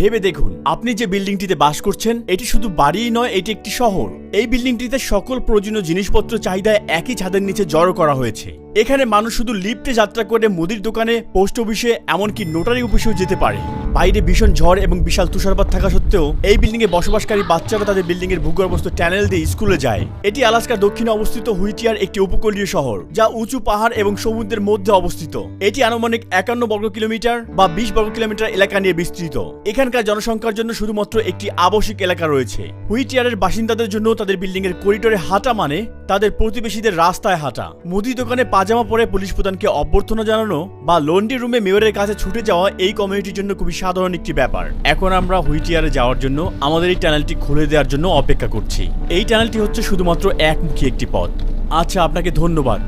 ভেবে দেখুন, আপনি যে বিল্ডিংটিতে বাস করছেন এটি শুধু বাড়িই নয়, এটি একটি শহর। এই বিল্ডিংটিতে সকল প্রয়োজনীয় জিনিসপত্র চাহিদা একই ছাদের নিচে জড়ো করা হয়েছে। এখানে মানুষ শুধু লিফটে যাত্রা করে মুদির দোকানে, পোস্ট অফিসে, এমনকি নোটারি অফিসেও যেতে পারে। বাইরে ভীষণ ঝড় এবং বিশাল তুষারপাত থাকা সত্ত্বেও এই বিল্ডিং এ বসবাসকারী বাচ্চারা তাদের বিল্ডিং এর ভূগর্ভস্থ টানেল দিয়ে স্কুলে যায়। এটি আলাস্কার দক্ষিণে অবস্থিত হুইটিয়ার একটি উপকূলীয় শহর, যা উঁচু পাহাড় এবং সমুদ্রের মধ্যে অবস্থিত। এটি আনুমানিক 51 বর্গ কিলোমিটার বা 20 বর্গ কিলোমিটার এলাকা নিয়ে বিস্তৃত। এখানকার জনসংখ্যার জন্য শুধুমাত্র একটি আবাসিক এলাকা রয়েছে। হুইটিয়ারের বাসিন্দাদের জন্য তাদের বিল্ডিং এর করিডোরে হাঁটা মানে তাদের প্রতিবেশীদের রাস্তায় হাঁটা। মুদি দোকানে পাজামা পরে পুলিশ প্রধানকে অভ্যর্থনা জানানো বা লন্ড্রি রুমে মেয়রের কাছে ছুটে যাওয়া এই কমিউনিটির জন্য খুবই সাধারণ একটি ব্যাপার। এখন আমরা হুইটিয়ারে যাওয়ার জন্য আমাদের এই টানেলটি খুলে দেওয়ার জন্য অপেক্ষা করছি। এই টানেলটি হচ্ছে শুধুমাত্র একমুখী একটি পথ। আচ্ছা, আপনাকে ধন্যবাদ।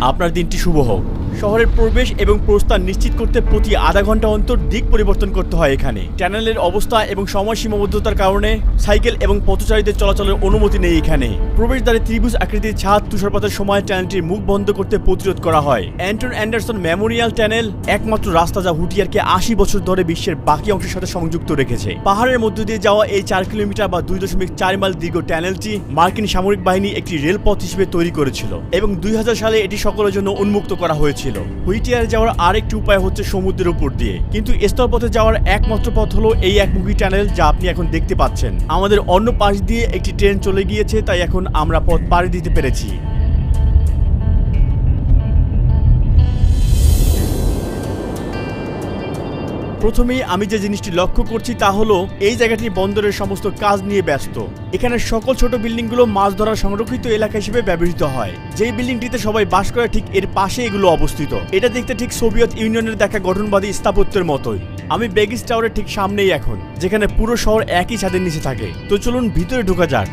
আপনার দিনটি শুভ হোক। শহরের প্রবেশ এবং প্রস্থান নিশ্চিত করতে প্রতি আধা ঘন্টা অন্তর দিক পরিবর্তন করতে হয়। এখানে টানেলের অবস্থা এবং সময় সীমাবদ্ধতার কারণে সাইকেল এবং পথচারীদের চলাচলের অনুমতি নেই। এখানে প্রবেশদ্বারে ত্রিভুজ আকৃতির ছাদ তুষারপাতের সময় টানেলটির মুখ বন্ধ করতে প্রতিরোধ করা হয়। অ্যান্টন অ্যান্ডারসন মেমোরিয়াল টানেল একমাত্র রাস্তা যা হুইটিয়ারকে 80 বছর ধরে বিশ্বের বাকি অংশের সাথে সংযুক্ত রেখেছে। পাহাড়ের মধ্য দিয়ে যাওয়া এই 4 কিলোমিটার বা 2.4 মাইল দীর্ঘ টানেলটি মার্কিন সামরিক বাহিনী একটি রেলপথ হিসেবে তৈরি করেছিল এবং 2000 সালে এটি সকলের জন্য উন্মুক্ত করা হয়েছিল। হুইটিয়ারে যাওয়ার আরেকটি উপায় হচ্ছে সমুদ্রের উপর দিয়ে, কিন্তু স্থলপথে যাওয়ার একমাত্র পথ হলো এই একমুখী টানেল যা আপনি এখন দেখতে পাচ্ছেন। আমাদের অন্য পাশ দিয়ে একটি ট্রেন চলে গিয়েছে, তাই এখন আমরা পথ পাড়ি দিতে পেরেছি। প্রথমেই আমি যে জিনিসটি লক্ষ্য করছি তা হলো এই জায়গাটি বন্দরের সমস্ত কাজ নিয়ে ব্যস্ত। এখানে সকল ছোট বিল্ডিংগুলো মাছ ধরার সংরক্ষিত এলাকা হিসেবে ব্যবহৃত হয়। যেই বিল্ডিংটিতে সবাই বাস করে ঠিক এর পাশে এগুলো অবস্থিত। এটা দেখতে ঠিক সোভিয়েত ইউনিয়নের দেখা গঠনবাদী স্থাপত্যের মতোই। আমি বেগিস টাওয়ারের ঠিক সামনেই এখন, যেখানে পুরো শহর একই ছাদের নিচে থাকে। তো চলুন ভিতরে ঢোকা যাক।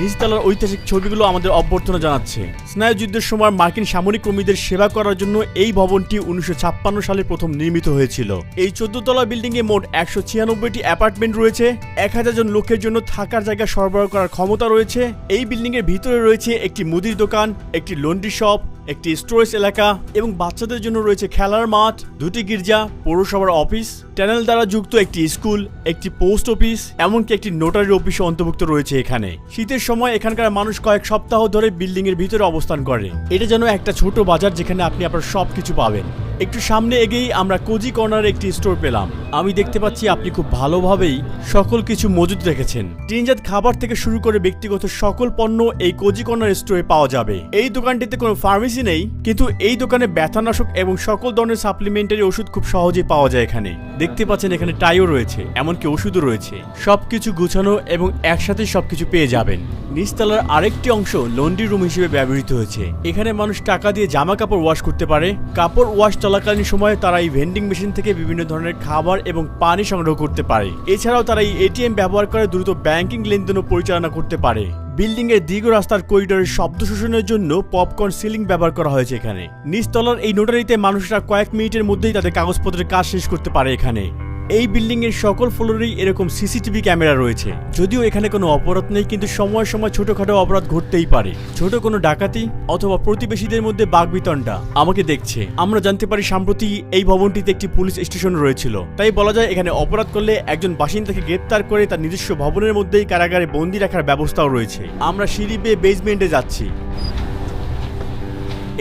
নিচতলার ঐতিহাসিক ছবিগুলো আমাদের অভ্যর্থনা জানাচ্ছে। স্নায়ুযুদ্ধের সময় মার্কিন সামরিক কর্মীদের সেবা করার জন্য এই ভবনটি 1956 সালে প্রথম নির্মিত হয়েছিল। এই 14 তলা বিল্ডিং এ মোট 196টি অ্যাপার্টমেন্ট রয়েছে। 1000 জন লোকের জন্য থাকার জায়গা সরবরাহ করার ক্ষমতা রয়েছে। এই বিল্ডিং এর ভিতরে রয়েছে একটি মুদির দোকান, একটি লন্ড্রি শপ, একটি স্টোরেজ এলাকা এবং বাচ্চাদের জন্য রয়েছে খেলার মাঠ, 2টি গির্জা, পৌরসভার অফিস, টানেল দ্বারা যুক্ত একটি স্কুল, একটি পোস্ট অফিস, এমনকি একটি নোটারি অফিসও অন্তর্ভুক্ত রয়েছে এখানে। শীতের সময় এখানকার মানুষ কয়েক সপ্তাহ ধরে বিল্ডিং এর ভিতরে অবস্থান করে। এটা যেন একটা ছোট বাজার যেখানে আপনি আপনার সবকিছু পাবেন। একটু সামনে এগিয়েই আমরা কোজি কর্নারে একটি স্টোর পেলাম। আমি দেখতে পাচ্ছি আপনি খুব ভালোভাবেই সকল কিছু মজুদ রেখেছেন। টিনজাত খাবার থেকে শুরু করে ব্যক্তিগত সকল পণ্য এই কোজি কর্নার স্টোরে পাওয়া যাবে। এই দোকানটিতে কোনো ফার্মেসি নেই, কিন্তু এই দোকানে ব্যথানাশক এবং সকল ধরনের সাপ্লিমেন্টারি ওষুধ খুব সহজেই পাওয়া যায় এখানে। দেখতে পাচ্ছেন এখানে টাইও রয়েছে, এমনকি ওষুধও রয়েছে। সবকিছু গুছানো এবং একসাথে সবকিছু পেয়ে যাবেন। নিচতলার আরেকটি অংশ লন্ড্রি রুম হিসেবে ব্যবহৃত হয়েছে। এখানে মানুষ টাকা দিয়ে জামা কাপড় ওয়াশ করতে পারে। কাপড় ওয়াশ চলাকালীন সময়ে তারা এই ভেন্ডিং মেশিন থেকে বিভিন্ন ধরনের খাবার এবং পানি সংগ্রহ করতে পারে। এছাড়াও তারা এই এটিএম ব্যবহার করে দ্রুত ব্যাংকিং লেনদেনও পরিচালনা করতে পারে। বিল্ডিং এর দীর্ঘ রাস্তার করিডোরের শব্দ শোষণের জন্য পপকর্ন সিলিং ব্যবহার করা হয়েছে এখানে। নিচতলার এই নোটারিতে মানুষরা কয়েক মিনিটের মধ্যেই তাদের কাগজপত্রের কাজ শেষ করতে পারে এখানে। এই বিল্ডিং এর সকল ফ্লোরেই এরকম সিসিটিভি ক্যামেরা রয়েছে। যদিও এখানে কোনো অপরাধ নেই, কিন্তু সময় সময় ছোটখাটো অপরাধ ঘটতেই পারে। ছোট কোনো ডাকাতি অথবা প্রতিবেশীদের মধ্যে বাকবিতণ্ডা আমাকে দেখছে। আমরা জানতে পারি সম্প্রতি এই ভবনটিতে একটি পুলিশ স্টেশন রয়েছিল। তাই বলা যায় এখানে অপরাধ করলে একজন বাসিন্দাকে গ্রেপ্তার করে তার নিজস্ব ভবনের মধ্যেই কারাগারে বন্দী রাখার ব্যবস্থাও রয়েছে। আমরা সিঁড়ি বেয়ে বেসমেন্টে যাচ্ছি।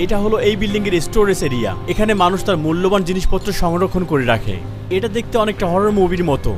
এটা হলো এই বিল্ডিং এর স্টোরেজ এরিয়া। এখানে মানুষ তার মূল্যবান জিনিসপত্র সংরক্ষণ করে রাখে। এটা দেখতে অনেকটা হরর মুভির মতো।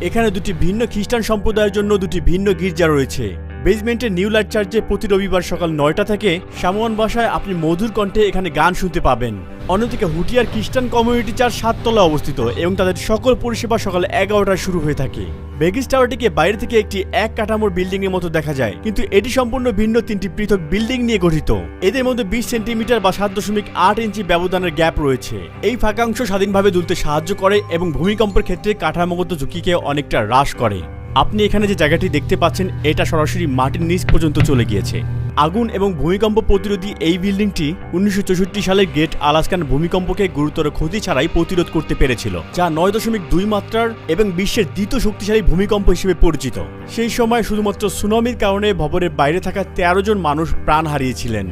এখানে দুটি ভিন্ন খ্রিস্টান সম্প্রদায়ের জন্য দুটি ভিন্ন গির্জা রয়েছে। বেসমেন্টের নিউ লাইট চার্চে প্রতি রবিবার সকাল 9টা থেকে সামোয়ান ভাষায় আপনি মধুর কণ্ঠে এখানে গান শুনতে পাবেন। অন্যদিকে হুটিয়ার খ্রিস্টান কমিউনিটি চার্চ 7 তলায় অবস্থিত এবং তাদের সকল পরিষেবা সকাল 11টায় শুরু হয়ে থাকে। বেগিস টাওয়ারটিকে বাইরে থেকে একটি এক কাঠামোর বিল্ডিং এর মতো দেখা যায়, কিন্তু এটি সম্পূর্ণ ভিন্ন 3টি পৃথক বিল্ডিং নিয়ে গঠিত। এদের মধ্যে 20 সেন্টিমিটার বা 7.8 ইঞ্চি ব্যবধানের গ্যাপ রয়েছে। এই ফাঁকাংশ স্বাধীনভাবে দুলতে সাহায্য করে এবং ভূমিকম্পের ক্ষেত্রে কাঠামোগত ঝুঁকিকে অনেকটা হ্রাস করে। আপনি এখানে যে জায়গাটি দেখতে পাচ্ছেন এটা সরাসরি মাটির নিচ পর্যন্ত চলে গিয়েছে। আগুন এবং ভূমিকম্প প্রতিরোধী এই বিল্ডিংটি 1964 সালের গ্রেট আলাস্কান ভূমিকম্পকে গুরুতর ক্ষতি ছাড়াই প্রতিরোধ করতে পেরেছিল, যা 9.2 মাত্রার এবং বিশ্বের দ্বিতীয় শক্তিশালী ভূমিকম্প হিসেবে পরিচিত। সেই সময় শুধুমাত্র সুনামির কারণে ভবনের বাইরে থাকা 13 জন মানুষ প্রাণ হারিয়েছিলেন।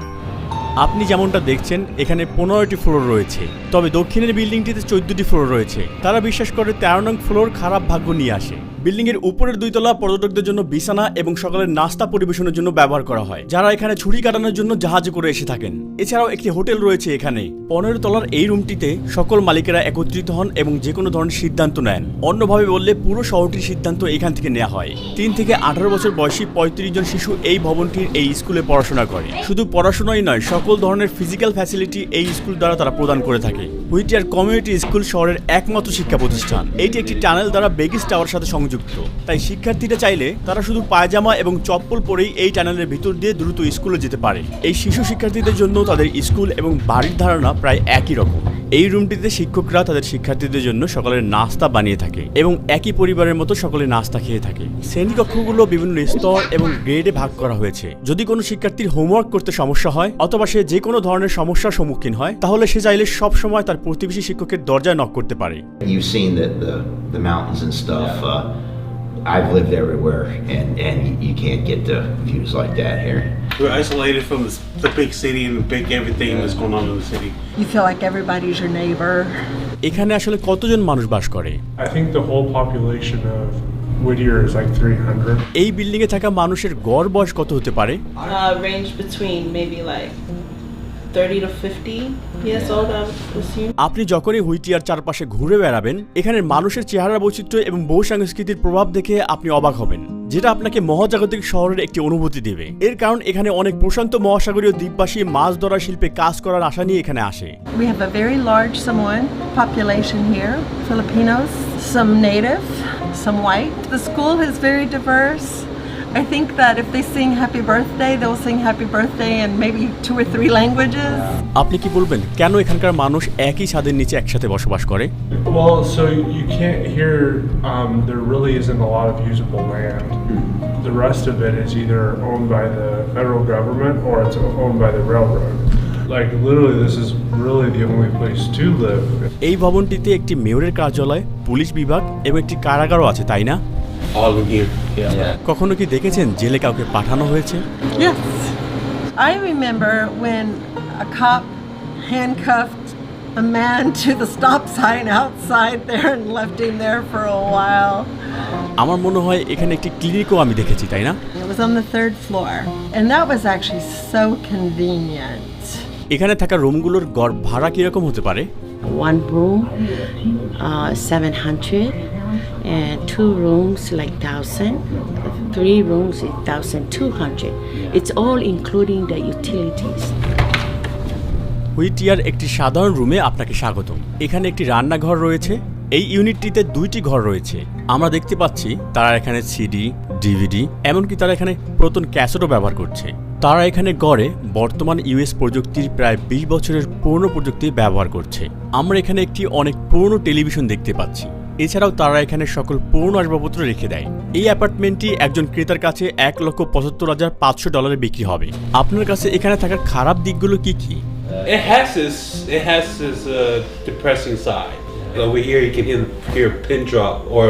আপনি যেমনটা দেখছেন এখানে 15টি ফ্লোর রয়েছে, তবে দক্ষিণের বিল্ডিংটিতে 14টি ফ্লোর রয়েছে। তারা বিশ্বাস করে 13 নং ফ্লোর খারাপ ভাগ্য নিয়ে আসে। বিল্ডিং এর উপরের 2 তলা পর্যটকদের জন্য বিছানা এবং সকালের নাস্তা পরিবেশনের জন্য ব্যবহার করা হয়, যারা এখানে ছুটি কাটানোর জন্য জাহাজে করে এসে থাকেন। এছাড়াও একটি হোটেল রয়েছে এখানে। 15 তলার এই রুমটিতে সকল মালিকেরা একত্রিত হন এবং যে কোনো ধরনের সিদ্ধান্ত নেন। অন্যভাবে বললে পুরো শহরটির সিদ্ধান্ত এখান থেকে নেওয়া হয়। 3 থেকে 18 বছর বয়সী 35 জন শিশু এই ভবনটির এই স্কুলে পড়াশোনা করে। শুধু পড়াশোনাই নয়, সকল ধরনের ফিজিক্যাল ফ্যাসিলিটি এই স্কুল দ্বারা তারা প্রদান করে থাকে। হুইটিয়ার কমিউনিটি স্কুল শহরের একমাত্র শিক্ষা প্রতিষ্ঠান। এটি একটি টানেল দ্বারা বেগিস টাওয়ার সাথে সংযুক্ত, তাই শিক্ষার্থীরা চাইলে তারা শুধু পায়জামা এবং চপ্পল পরেই এই টানেলের ভিতর দিয়ে দ্রুত স্কুলে যেতে পারে। এই শিশু শিক্ষার্থীদের জন্য তাদের স্কুল এবং বাড়ির ধারণা প্রায় একই রকম। এই রুমটিতে শিক্ষকরা তাদের শিক্ষার্থীদের জন্য সকালের নাস্তা বানিয়ে থাকে এবং একই পরিবারের মতো সকলে নাস্তা খেয়ে থাকে। শ্রেণীকক্ষগুলো বিভিন্ন স্তর এবং গ্রেডে ভাগ করা হয়েছে। যদি কোনো শিক্ষার্থীর হোমওয়ার্ক করতে সমস্যা হয় অথবা সে যে কোনো ধরনের সমস্যার সম্মুখীন হয়, তাহলে সে চাইলে সব সময় তার প্রতিবেশী শিক্ষকের দরজায় নক করতে পারে। You've seen the mountains and stuff. I've lived everywhere, and you can't get the views like that here. We're isolated from the big city and the big everything that's going on in the city. You feel like everybody's your neighbor. এখানে আসলে কতজন মানুষ বাস করে? I think the whole population of Whittier is like 300. এই building এ থাকা মানুষের গড় বয়স কত হতে পারে? Range between maybe like 30 to 50 years old, I would assume. আপনি যখনই হুইটিয়ার চারপাশে ঘুরে বেড়াবেন, এখানের মানুষের চেহারা বৈচিত্র্য এবং বহু সংস্কৃতির প্রভাব দেখে আপনি অবাক হবেন, যেটা আপনাকে মহাজাগতিক শহরের একটি অনুভূতি দেবে। এর কারণ এখানে অনেক প্রশান্ত মহাসাগরীয় দ্বীপবাসী মাছ ধরা শিল্পে কাজ করার আশা নিয়ে এখানে আসে। We have a very large Samoan population here, Filipinos, some native, some white. The school is very diverse. I think that if they sing happy birthday, they'll sing happy birthday in maybe 2 or 3 languages. আপনি কি বলবেন কেন এখানকার মানুষ একই ছাদের নিচে একসাথে বসবাস করে? Well, so you can't hear, there really isn't a lot of usable land. The rest of it is either owned by the federal government or it's owned by the railroad. Like literally this is really the only place to live. এই ভবনটিতে একটি মেয়রের কার্যালয়, police বিভাগ এবং একটি কারাগারও আছে, তাই না? All in here. Yeah. কখনো কি দেখেছেন জেলে কাউকে পাঠানো হয়েছে? Yes. I remember when a cop handcuffed a man to the stop sign outside there and left him there for a while. আমার মনে হয় এখানে একটি ক্লিনিকও আমি দেখেছি, তাই না? It was on the 3rd floor, and that was actually so convenient. এখানে থাকা রুমগুলোর গড় ভাড়া কিরকম হতে পারে? 1 room, 700, and 2 rooms like 1,000, 3 rooms is 1,200. It's all including the utilities. হুইটিয়ার একটি সাধারণ রুমে আপনাকে স্বাগতম। এখানে একটি রান্নাঘর রয়েছে। এই ইউনিটটিতে 2টি ঘর রয়েছে। আমরা দেখতে পাচ্ছি তারা এখানে সিডি, ডিভিডি, এমনকি তারা এখানে পুরাতন ক্যাসেটও ব্যবহার করছে। তারা এখানে গড়ে বর্তমান ইউএস প্রযুক্তির প্রায় 20 বছরের পুরনো প্রযুক্তি ব্যবহার করছে। আমরা এখানে একটি অনেক পুরনো টেলিভিশন দেখতে পাচ্ছি। এছাড়াও তারা এখানে সকল পুরনো আসবাবপত্র রেখে দেয়। এই অ্যাপার্টমেন্টটি একজন ক্রেতার কাছে $1,75,500 বিক্রি হবে। আপনার কাছে এখানে থাকার খারাপ দিকগুলো কি কি? It has this depressing side. Over here you can hear a pin drop or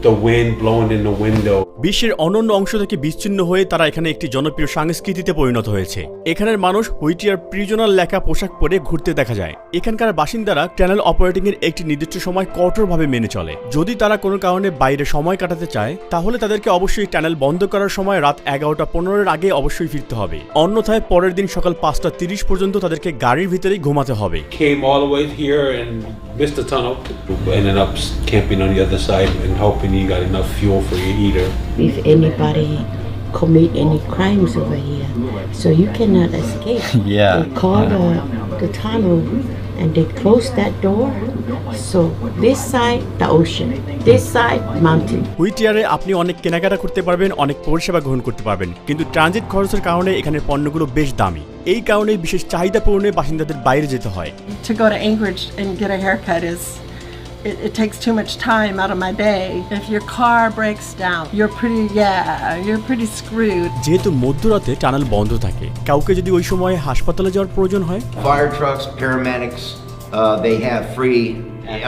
the wind blowing in the window. বিশ্বের অন্যান্য অংশ থেকে বিচ্ছিন্ন হয়ে তারা এখানে একটি জনপ্রিয় সংস্কৃতিতে পরিণত হয়েছে। এখানের মানুষ হুইটিয়ার প্রিজনার লেখা পোশাক পরে ঘুরতে দেখা যায়। এখানকার বাসিন্দারা টানেল অপারেটিং এর একটি নির্দিষ্ট সময় কঠোরভাবে মেনে চলে। যদি তারা কোনো কারণে বাইরে সময় কাটাতে চায়, তাহলে তাদেরকে অবশ্যই টানেল বন্ধ করার সময় রাত 11:15 এর আগে অবশ্যই ফিরতে হবে। অন্যথায় পরের দিন সকাল 5:30 পর্যন্ত তাদেরকে গাড়ির ভিতরেই ঘুমাতে হবে। Came all the way here and missed the tunnel. Ended up camping on the other side and hoping you got enough fuel for your heater. If anybody commit any crimes over here, so you cannot escape. Yeah. They call the tunnel and they close that door. So this side the ocean, this side mountain. হুইটিয়ারে আপনি অনেক কেনাকাটা করতে পারবেন, অনেক পরিষেবা গ্রহণ করতে পারবেন, কিন্তু ট্রানজিট খরচের কারণে এখানের পণ্যগুলো বেশ দামি। এই কারণে বিশেষ চাহিদা পূরণে বাসিন্দাদের বাইরে যেতে হয়। To go to Anchorage and get a haircut is it takes too much time out of my day. If your car breaks down, you're pretty screwed. যেহেতু মধ্যরাতে টানেল বন্ধ থাকে, কাউকে যদি ওই সময় হাসপাতালে যাওয়ার প্রয়োজন হয়, Fire trucks, paramedics, they have free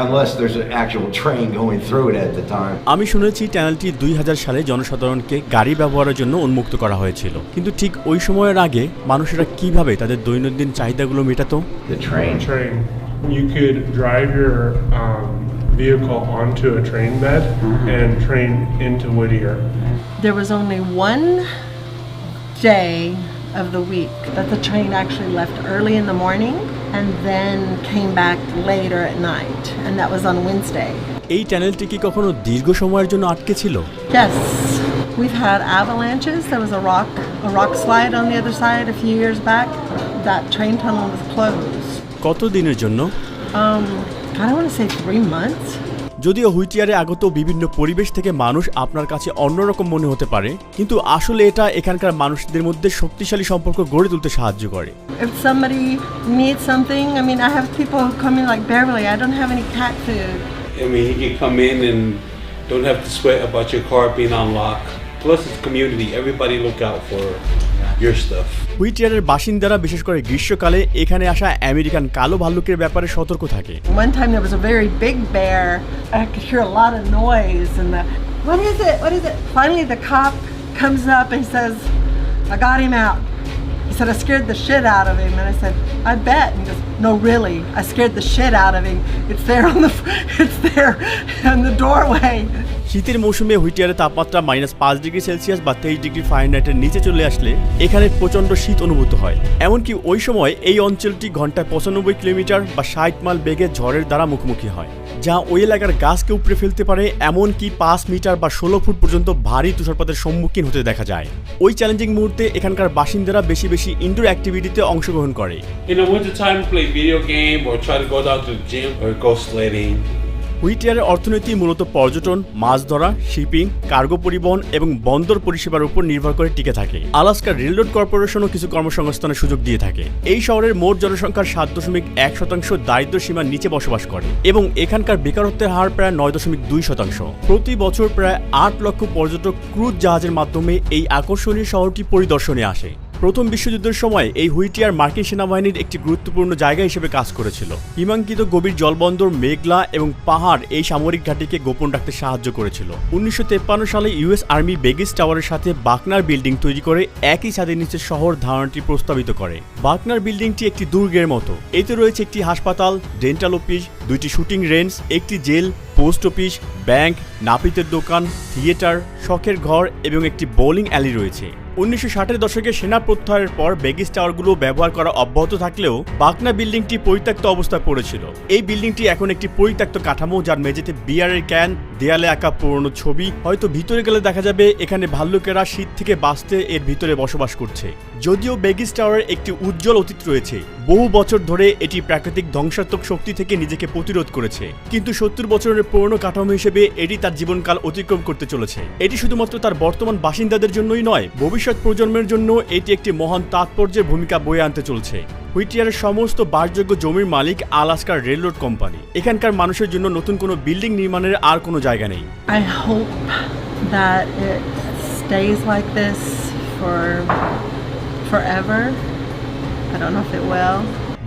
unless there's an actual train going through it at the time. আমি শুনেছি টানেলটি 2000 সালে জনসাধারণকে গাড়ি ব্যবহারের জন্য উন্মুক্ত করা হয়েছিল, কিন্তু ঠিক ওই সময়ের আগে মানুষেরা কিভাবে তাদের দৈনন্দিন চাহিদাগুলো মেটাতো? The train. Train. You could drive your vehicle onto a train bed and train into Whittier. There was only one day of the week that the train actually left early in the morning and then came back later at night, and that was on Wednesday. এই টানেলটি কি কখনো দীর্ঘ সময়ের জন্য আটকে ছিল? Yes, we've had avalanches. There was a rock slide on the other side a few years back. That train tunnel was closed. কত দিনের জন্য? I don't want to say 3 months. যদিও হুইটিয়ারে আগত বিভিন্ন পরিবেশ থেকে মানুষ আপনার কাছে অন্যরকম মনে হতে পারে, কিন্তু আসলে এটা এখানকার মানুষদের মধ্যে শক্তিশালী সম্পর্ক গড়ে তুলতে সাহায্য করে। If somebody needs something, I mean, I have people who come in like, Beverly, I don't have any cat food. I mean, he can come in and don't have to sweat about your car being unlocked. Plus, it's community. Everybody look out for your stuff. হুইটিয়ারের বাসিন্দারা বিশেষ করে গ্রীষ্মকালে এখানে আসা American কালো ভাল্লুকের ব্যাপারে সতর্ক থাকে। One time there was a very big bear. I could hear a lot of noise and what is it? What is it? Finally the cop comes up and says, I got him out. He said, I scared the shit out of him. And I said, I bet. And he goes, no, really, I scared the shit out of him. It's there in the doorway. শীতের মৌসুমে হুইটিয়ারের তাপমাত্রা -5°C বা 23° ফারেনহাইটের নিচে চলে আসলে এখানে প্রচণ্ড শীত অনুভূত হয়। এমনকি ওই সময় এই অঞ্চলটি ঘন্টায় 95 কিলোমিটার বা 60 মাইল বেগে ঝড়ের দ্বারা মুখোমুখি হয়, যা ওই এলাকার গাছকে উপড়ে ফেলতে পারে, এমনকি 5 মিটার বা 16 ফুট পর্যন্ত ভারী তুষারপাতের সম্মুখীন হতে দেখা যায়। ওই চ্যালেঞ্জিং মুহূর্তে এখানকার বাসিন্দারা বেশি বেশি ইনডোর অ্যাক্টিভিটিতে অংশগ্রহণ করে। In the wintertime, play video game or try to go down to the gym or go sledding. হুইটিয়ারের অর্থনীতি মূলত পর্যটন, মাছ ধরা, শিপিং, কার্গো পরিবহন এবং বন্দর পরিষেবার উপর নির্ভর করে টিকে থাকে। আলাস্কা রেলরোড কর্পোরেশনও কিছু কর্মসংস্থানের সুযোগ দিয়ে থাকে। এই শহরের মোট জনসংখ্যার 7.1% দারিদ্র্য সীমার নিচে বসবাস করে এবং এখানকার বেকারত্বের হার প্রায় 9.2%। প্রতি বছর প্রায় 8 লক্ষ পর্যটক ক্রুজ জাহাজের মাধ্যমে এই আকর্ষণীয় শহরটি পরিদর্শনে আসে। প্রথম বিশ্বযুদ্ধের সময় এই হুইটিয়ার মার্কিন সেনাবাহিনীর একটি গুরুত্বপূর্ণ জায়গা হিসেবে কাজ করেছিল। হিমাঙ্কিত গভীর জলবন্দর, মেঘলা এবং পাহাড় এই সামরিক ঘাঁটিকে গোপন রাখতে সাহায্য করেছিল। 1953 সালে ইউএস আর্মি বেগিস টাওয়ারের সাথে বাকনার বিল্ডিং তৈরি করে একই ছাদের নিচে শহর ধারণাটি প্রস্তাবিত করে। বাকনার বিল্ডিংটি একটি দুর্গের মতো। এতে রয়েছে একটি হাসপাতাল, ডেন্টাল অফিস, 2টি শুটিং রেঞ্জ, একটি জেল, পোস্ট অফিস, ব্যাংক, নাপিতের দোকান, থিয়েটার, শখের ঘর এবং একটি বোলিং অ্যালি রয়েছে। 1960-এর দশকে সেনা প্রত্যাহারের পর বেগিস টাওয়ারগুলো ব্যবহার করা অব্যাহত থাকলেও বাকনা বিল্ডিংটি পরিত্যক্ত অবস্থায় পড়েছিল। এই বিল্ডিংটি এখন একটি পরিত্যক্ত কাঠামো, যার মেঝেতে বিয়ারের ক্যান, দেয়ালে আঁকা পুরনো ছবি। হয়তো ভিতরে গেলে দেখা যাবে এখানে ভাল্লুকেরা শীত থেকে বাঁচতে এর ভিতরে বসবাস করছে। যদিও বেগিস টাওয়ারের একটি উজ্জ্বল অতীত রয়েছে, বহু বছর ধরে এটি প্রাকৃতিক ধ্বংসাত্মক শক্তি থেকে নিজেকে প্রতিরোধ করেছে, কিন্তু 70 বছরের পুরনো কাঠামো হিসেবে এটি তার জীবনকাল অতিক্রম করতে চলেছে। এটি শুধুমাত্র তার বর্তমান বাসিন্দাদের জন্যই নয়, ভবিষ্যৎ প্রজন্মের জন্য এটি একটি মহান তাৎপর্যের ভূমিকা বয়ে আনতে চলছে। হুইটিয়ারের সমস্ত বাসযোগ্য জমির মালিক আলাস্কার রেলরোড কোম্পানি। এখানকার মানুষের জন্য নতুন কোনো বিল্ডিং নির্মাণের আর কোনো জায়গা নেই। I hope that it stays like this for forever. I don't know if it will.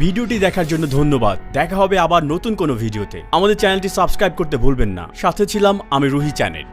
ভিডিওটি দেখার জন্য ধন্যবাদ। দেখা হবে আবার নতুন কোনো ভিডিওতে। আমাদের চ্যানেলটি সাবস্ক্রাইব করতে ভুলবেন না। সাথে ছিলাম আমি রুহি চ্যানেল।